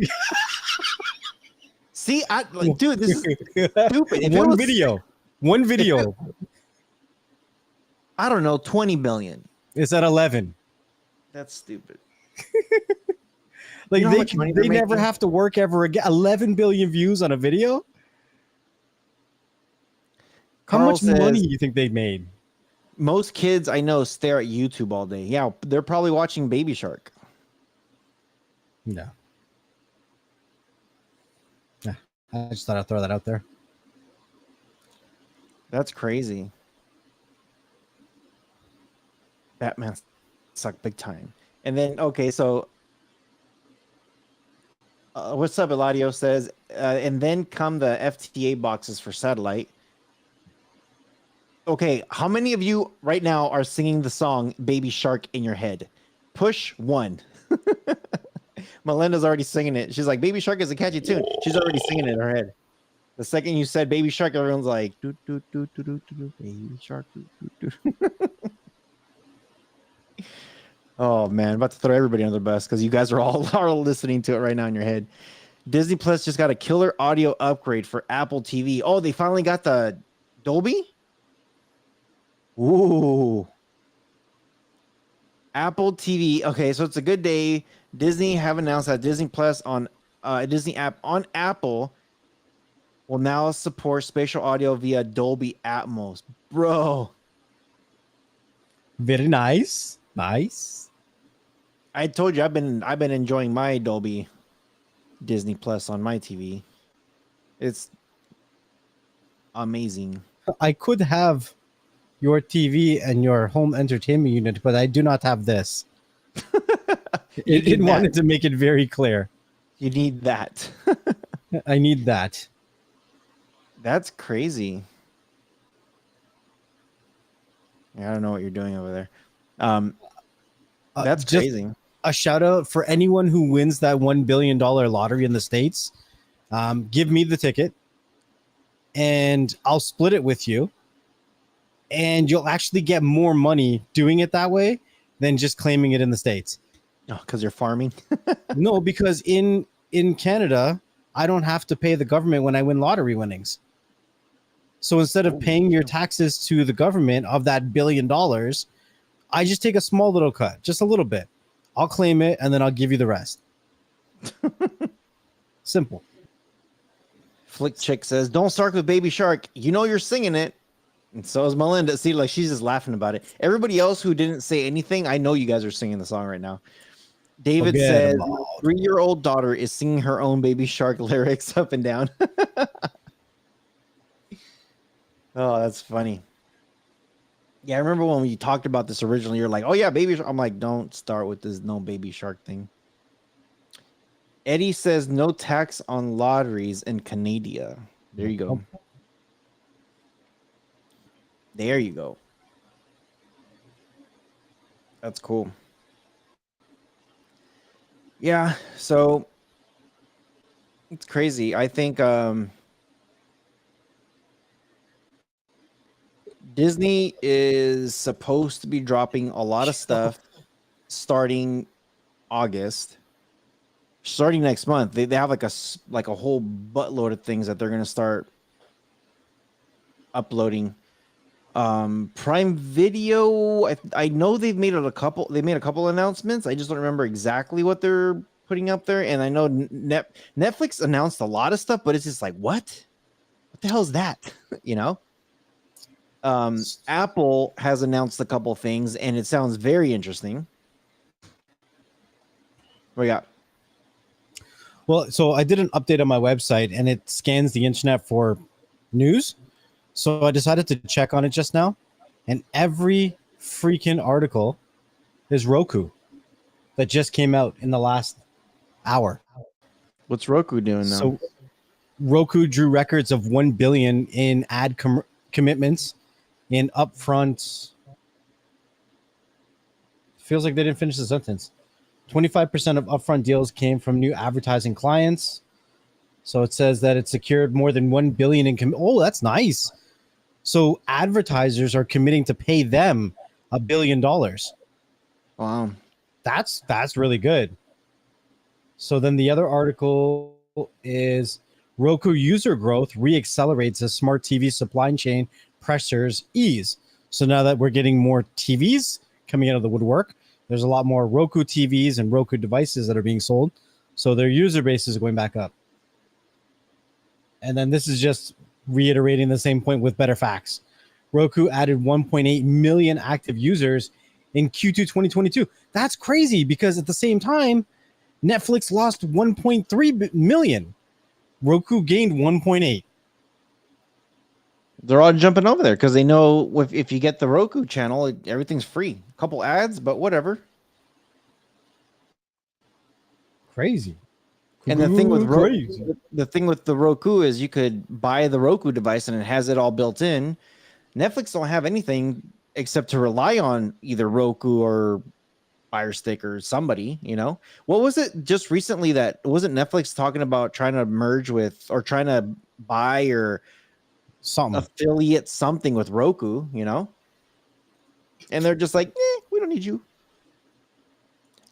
See, dude, this is stupid. If it One was- video. One video. I don't know, 20 billion. It's at 11. That's stupid. Like You know how much money they they're never making? have to work ever again. 11 billion views on a video? How Carl much says, money do you think they made? most kids I know stare at YouTube all day. Yeah, they're probably watching Baby Shark. No. Yeah, I just thought I'd throw that out there. That's crazy. Batman sucked big time. And then, okay, so what's up, Eladio says, and then come the FTA boxes for satellite. Okay, how many of you right now are singing the song Baby Shark in your head? Push 1. Melinda's already singing it. She's like, Baby Shark is a catchy tune. She's already singing it in her head. The second you said Baby Shark, everyone's like, do, do, do, do, do, do, Baby Shark. Do, do, do. Oh, man, about to throw everybody under the bus because you guys are all listening to it right now in your head. Disney Plus just got a killer audio upgrade for Apple TV. Oh, they finally got the Dolby? Ooh. Apple TV. Okay, so it's a good day. Disney have announced that Disney Plus on Disney app on Apple will now support spatial audio via Dolby Atmos. Bro, Very nice. Nice. I told you I've been enjoying my Dolby Disney Plus on my TV. It's amazing. I could have your TV and your home entertainment unit, but I do not have this. It need wanted that. to make it very clear. You need that. I need that. That's crazy. Yeah, I don't know what you're doing over there. That's Just crazy. a shout out for anyone who wins that $1 billion lottery in the States. Give me the ticket and I'll split it with you. And you'll actually get more money doing it that way than just claiming it in the States. Oh, because you're farming. No, because in Canada, I don't have to pay the government when I win lottery winnings. So instead of paying your taxes to the government of that $1 billion, I just take a small little cut, just a little bit. I'll claim it and then I'll give you the rest. Simple. Flick Chick says, "Don't start with Baby Shark. You know you're singing it." And so is Melinda. See, like she's just laughing about it. Everybody else who didn't say anything, I know you guys are singing the song right now. David Forget says, about it. 3-year-old daughter is singing her own Baby Shark lyrics up and down. Oh, that's funny. Yeah, I remember when we talked about this originally. You're like, "Oh yeah, Baby Shark." I'm like, "Don't start with this no Baby Shark thing." Eddie says, "No tax on lotteries in Canada." There you go. There you go. That's cool. Yeah, so it's crazy. I think Disney is supposed to be dropping a lot of stuff starting August. Starting next month. They have like a whole buttload of things that they're going to start uploading. Prime Video, I know they made a couple announcements. I just don't remember exactly what they're putting up there. And I know Netflix announced a lot of stuff, but it's just like, what the hell is that? You know? Apple has announced a couple things and it sounds very interesting. What do you got? Well, so I did an update on my website and it scans the internet for news. So I decided to check on it just now, and every freaking article is Roku that just came out in the last hour. What's Roku doing now? So Roku drew records of 1 billion in ad commitments in upfront. Feels like they didn't finish the sentence. 25% of upfront deals came from new advertising clients. So it says that it secured more than 1 billion in oh, that's nice. So advertisers are committing to pay them $1 billion. Wow. That's really good. So then the other article is Roku user growth reaccelerates as smart TV supply chain pressures ease. So now that we're getting more TVs coming out of the woodwork, there's a lot more Roku TVs and Roku devices that are being sold. So their user base is going back up. And then this is just reiterating the same point with better facts. Roku added 1.8 million active users in Q2 2022. That's crazy because at the same time, Netflix lost 1.3 million. Roku gained 1.8. They're all jumping over there because they know if you get the Roku channel, everything's free. A couple ads, but whatever. Crazy. And the thing with the Roku is you could buy the Roku device and it has it all built in. Netflix don't have anything except to rely on either Roku or Fire Stick or somebody, you know. What was it just recently that wasn't Netflix talking about trying to merge with or trying to buy or something affiliate something with Roku, you know? And they're just like, we don't need you.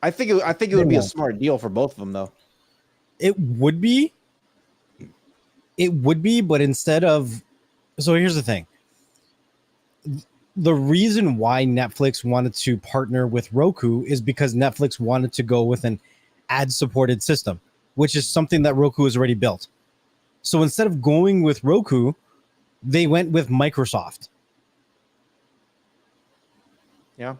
I think it would be a smart deal for both of them though. It would be, but instead of, so here's the thing. The reason why Netflix wanted to partner with Roku is because Netflix wanted to go with an ad-supported system, which is something that Roku has already built. So instead of going with Roku, they went with Microsoft. Yeah.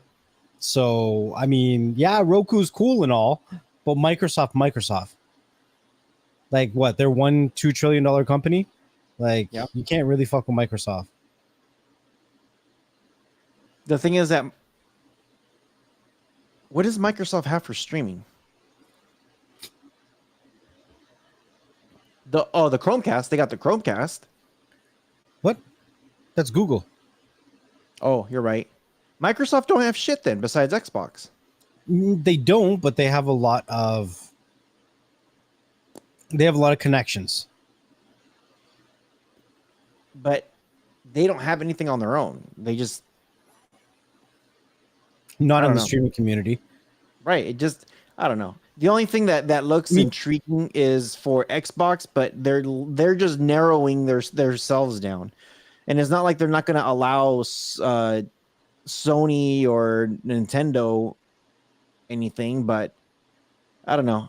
So, I mean, yeah, Roku's cool and all, but Microsoft. Like what? They're $1-2 trillion company. Like you can't really fuck with Microsoft. The thing is that what does Microsoft have for streaming? The Chromecast. They got the Chromecast. What? That's Google. Oh, you're right. Microsoft don't have shit then besides Xbox. They don't, but they have a lot of connections. But they don't have anything on their own. They just not in the streaming community. Right. It just I don't know. The only thing that looks intriguing is for Xbox, but they're just narrowing themselves down. And it's not like they're not going to allow Sony or Nintendo anything, but I don't know.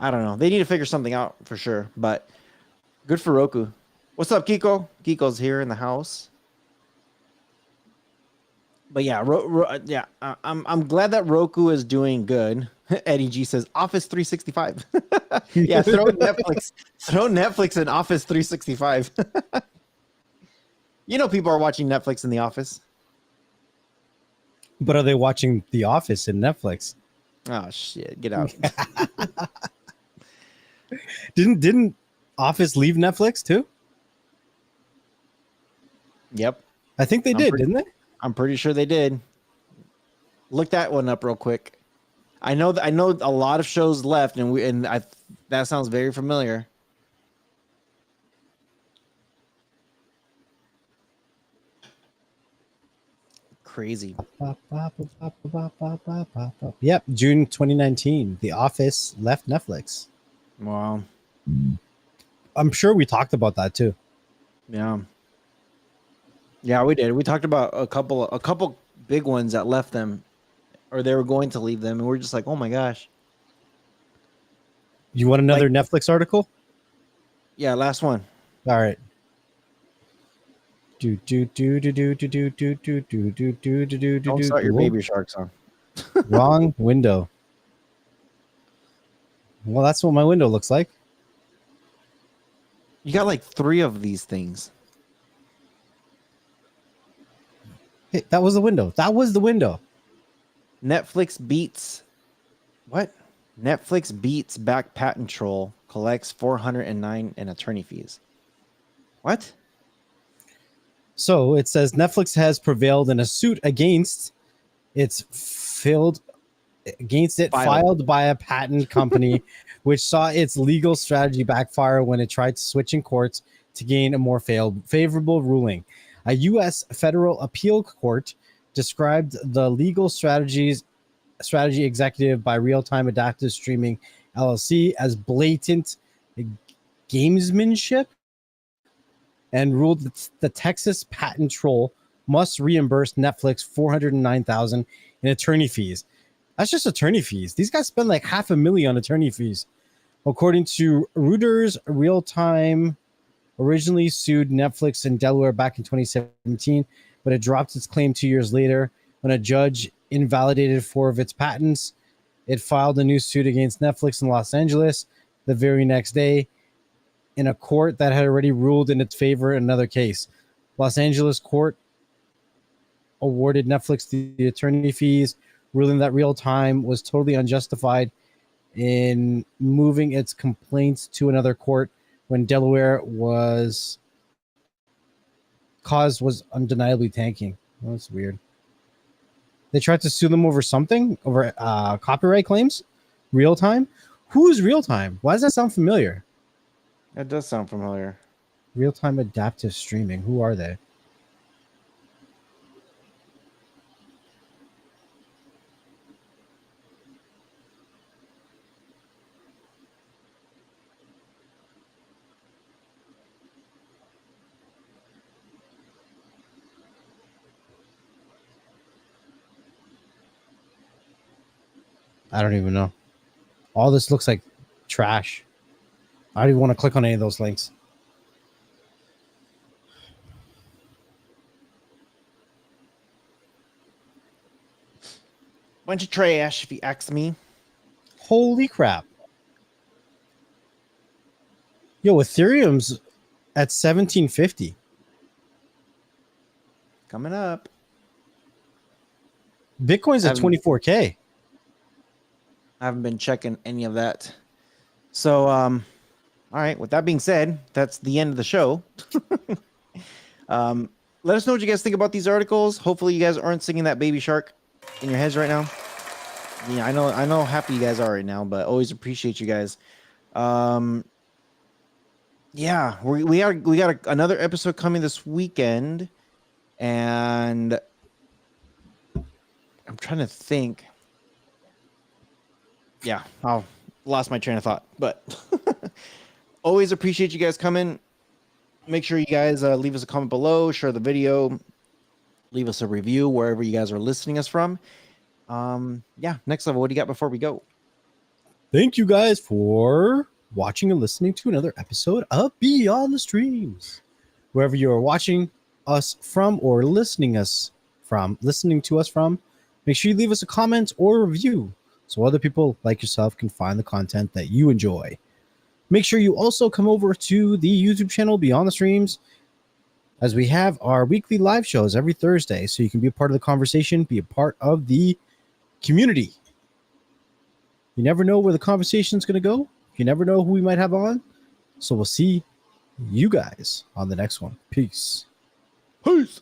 I don't know. They need to figure something out for sure. But good for Roku. What's up, Kiko? Kiko's here in the house. But yeah, I'm glad that Roku is doing good. Eddie G says Office 365. Yeah, throw Netflix in Office 365. You know, people are watching Netflix in the office. But are they watching The Office in Netflix? Oh shit, get out. Didn't Office leave Netflix too? Yep. I think they did, didn't they? I'm pretty sure they did. Look that one up real quick. I know a lot of shows left, and that sounds very familiar. Crazy. Yep, June 2019. The Office left Netflix. Wow. I'm sure we talked about that too. Yeah. Yeah, we did. We talked about a couple big ones that left them, or they were going to leave them, and we're just like, oh my gosh. You want another Netflix article? Yeah, last one. All right. Don't start your Baby Shark song. Wrong window. Well, that's what my window looks like. You got like 3 of these things. Hey, that was the window. That was the window. Netflix beats back patent troll, collects $409 in attorney fees. What? So it says Netflix has prevailed in a suit against filed by a patent company, which saw its legal strategy backfire when it tried to switch in courts to gain a more favorable ruling. A U.S. federal appeal court described the legal strategy executive by Real-Time Adaptive Streaming LLC as blatant gamesmanship and ruled that the Texas patent troll must reimburse Netflix $409,000 in attorney fees. That's just attorney fees. These guys spend like $500,000 on attorney fees. According to Reuters, Real-Time originally sued Netflix in Delaware back in 2017, but it dropped its claim 2 years later when a judge invalidated 4 of its patents. It filed a new suit against Netflix in Los Angeles the very next day in a court that had already ruled in its favor in another case. Los Angeles court awarded Netflix the attorney fees, ruling that Real-Time was totally unjustified in moving its complaints to another court when Delaware was undeniably tanking. Well, that's weird. They tried to sue them over something, over copyright claims? Real-Time? Who's Real-Time? Why does that sound familiar? That does sound familiar. Real-Time Adaptive Streaming. Who are they? I don't even know. All this looks like trash. I don't even want to click on any of those links. Bunch of trash, if you ask me. Holy crap. Yo, Ethereum's at 1750. Coming up. Bitcoin's at 24K. I haven't been checking any of that. So, all right. With that being said, that's the end of the show. Let us know what you guys think about these articles. Hopefully, you guys aren't singing that Baby Shark in your heads right now. Yeah, I know how happy you guys are right now, but always appreciate you guys. Yeah, we got another episode coming this weekend, and I'm trying to think. Yeah, I lost my train of thought, but always appreciate you guys coming. Make sure you guys leave us a comment below, share the video, leave us a review wherever you guys are listening us from. Yeah, next level, what do you got before we go? Thank you guys for watching and listening to another episode of Beyond the Streams. Wherever you are watching us from or listening to us from, make sure you leave us a comment or a review so other people like yourself can find the content that you enjoy. Make sure you also come over to the YouTube channel Beyond the Streams, as we have our weekly live shows every Thursday, so you can be a part of the conversation, be a part of the community. You never know where the conversation is going to go. You never know who we might have on. So we'll see you guys on the next one. Peace. Peace.